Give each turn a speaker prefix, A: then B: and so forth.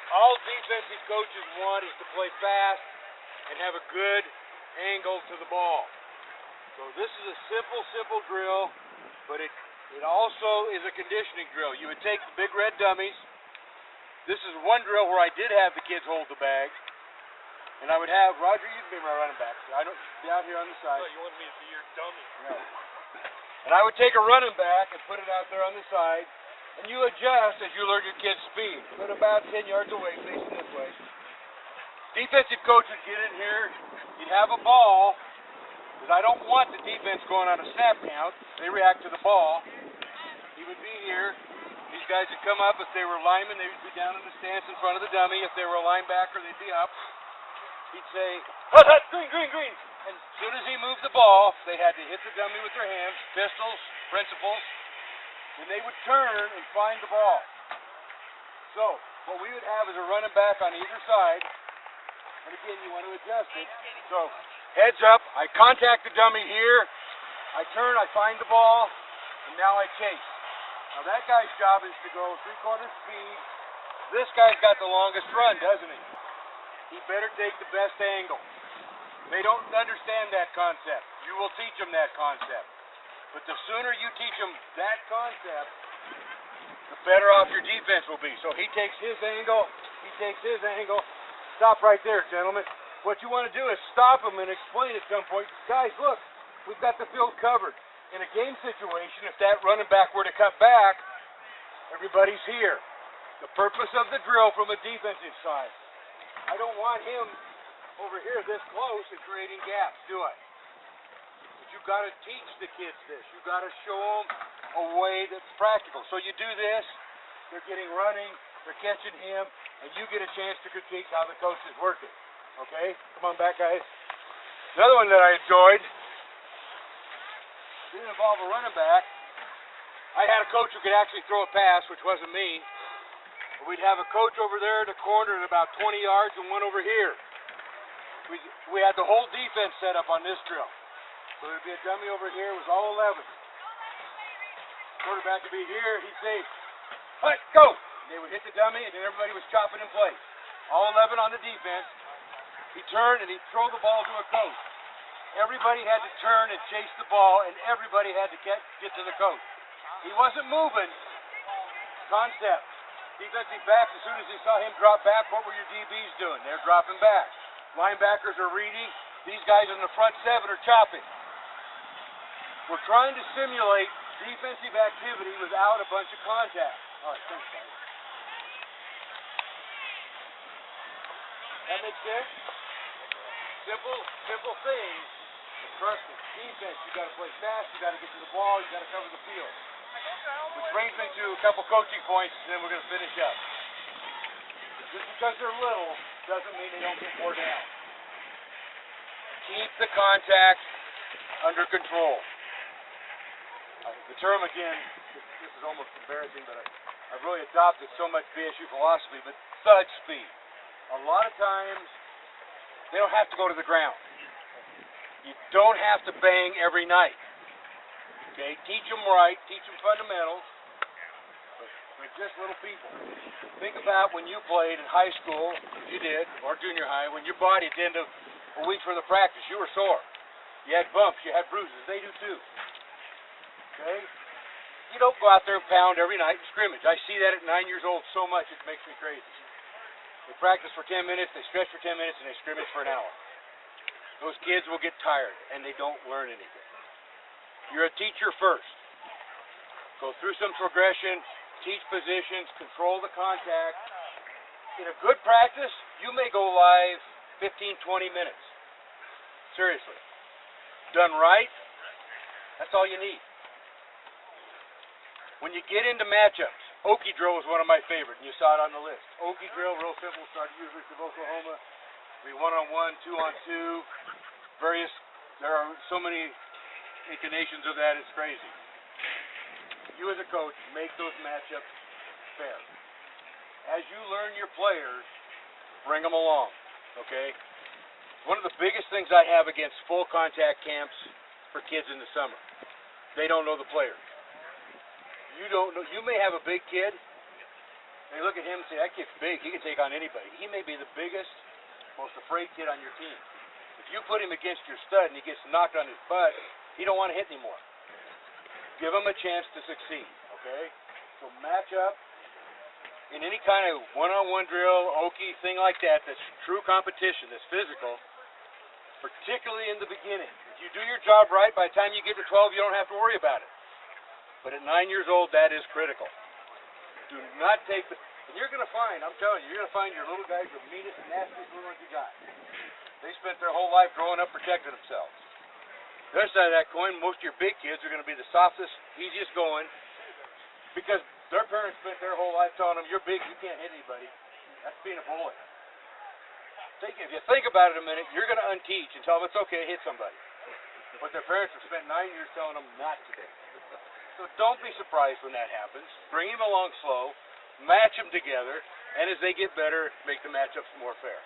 A: All defensive coaches want is to play fast and have a good angle to the ball. So this is a simple drill, but it also is a conditioning drill. You would take the big red dummies. This is one drill where I did have the kids hold the bag. And I would have, Roger, you can be my running back. I don't be out here on the side.
B: Oh, you wanted me to be your dummy.
A: No. And I would take a running back and put it out there on the side. And you adjust as you learn your kid's speed. Put about 10 yards away, facing this way. Defensive coach would get in here. You'd have a ball. Because I don't want the defense going on a snap count. They react to the ball. He would be here. These guys would come up. If they were linemen, they would be down in the stance in front of the dummy. If they were a linebacker, they'd be up. He'd say, hut, hut, green, green, green. And as soon as he moved the ball, they had to hit the dummy with their hands, pistols, principals. Then they would turn and find the ball. So, what we would have is a running back on either side. And again, you want to adjust it. So, heads up, I contact the dummy here. I turn, I find the ball, and now I chase. Now that guy's job is to go 3/4 speed. This guy's got the longest run, doesn't he? He better take the best angle. They don't understand that concept. You will teach them that concept. But the sooner you teach them that concept, the better off your defense will be. So he takes his angle, he takes his angle. Stop right there, gentlemen. What you want to do is stop him and explain at some point, guys, look, we've got the field covered. In a game situation, if that running back were to cut back, everybody's here. The purpose of the drill from a defensive side. I don't want him over here this close and creating gaps, do I? But you've got to teach the kids this. You've got to show them a way that's practical. So you do this, they're getting running, they're catching him, and you get a chance to critique how the coach is working. Okay? Come on back, guys. Another one that I enjoyed didn't involve a running back. I had a coach who could actually throw a pass, which wasn't me. We'd have a coach over there in the corner at about 20 yards and one over here. We had the whole defense set up on this drill. So there'd be a dummy over here. It was all 11. Quarterback would be here. He'd say, hut, go! And they would hit the dummy, and then everybody was chopping in place. All 11 on the defense. He'd turn, and he'd throw the ball to a coach. Everybody had to turn and chase the ball, and everybody had to get to the coach. He wasn't moving. Concept. Defensive backs, as soon as they saw him drop back, what were your DBs doing? They're dropping back. Linebackers are reading. These guys in the front seven are chopping. We're trying to simulate defensive activity without a bunch of contact. All right, thanks, guys. That makes sense? Simple things. But trust me, defense, you got to play fast, you got to get to the ball, you got to cover the field. Which brings me to a couple coaching points, and then we're going to finish up. Just because they're little doesn't mean they don't get wore down. Keep the contact under control. The term, again, this is almost embarrassing, but I've really adopted so much BSU philosophy, but thud speed. A lot of times, they don't have to go to the ground. You don't have to bang every night. Okay, teach them right, teach them fundamentals, but we're just little people. Think about when you played in high school, if you did, or junior high, when your body at the end of a week for the practice, you were sore. You had bumps, you had bruises, they do too. Okay? You don't go out there and pound every night in scrimmage. I see that at 9 years old so much, it makes me crazy. They practice for 10 minutes, they stretch for 10 minutes, and they scrimmage for an hour. Those kids will get tired, and they don't learn anything. You're a teacher first. Go through some progression, teach positions, control the contact. In a good practice, you may go live 15, 20 minutes. Seriously. Done right, that's all you need. When you get into matchups, Okie drill is one of my favorite, and you saw it on the list. Okie drill, real simple, started University of Oklahoma. Be 1-on-1, 2-on-2, there are so many inclinations of that, it's crazy. You as a coach, make those matchups fair. As you learn your players, bring them along, okay? One of the biggest things I have against full contact camps for kids in the summer, they don't know the players. You don't know, you may have a big kid, They look at him and say, that kid's big. He can take on anybody. He may be the biggest, most afraid kid on your team. If you put him against your stud and he gets knocked on his butt, he don't want to hit anymore. Give him a chance to succeed, okay? So match up in any kind of one-on-one drill, okie, thing like that, that's true competition, that's physical, particularly in the beginning. If you do your job right, by the time you get to 12, you don't have to worry about it. But at 9 years old, that is critical. Do not take the... And you're going to find, I'm telling you, you're going to find your little guys the meanest, nastiest little ones you got. They spent their whole life growing up protecting themselves. The other side of that coin, most of your big kids are going to be the softest, easiest going, because their parents spent their whole life telling them, you're big, you can't hit anybody. That's being a bully. If you think about it a minute, you're going to unteach and tell them it's okay to hit somebody. But their parents have spent 9 years telling them not to do. So don't be surprised when that happens. Bring them along slow, match them together, and as they get better, make the matchups more fair.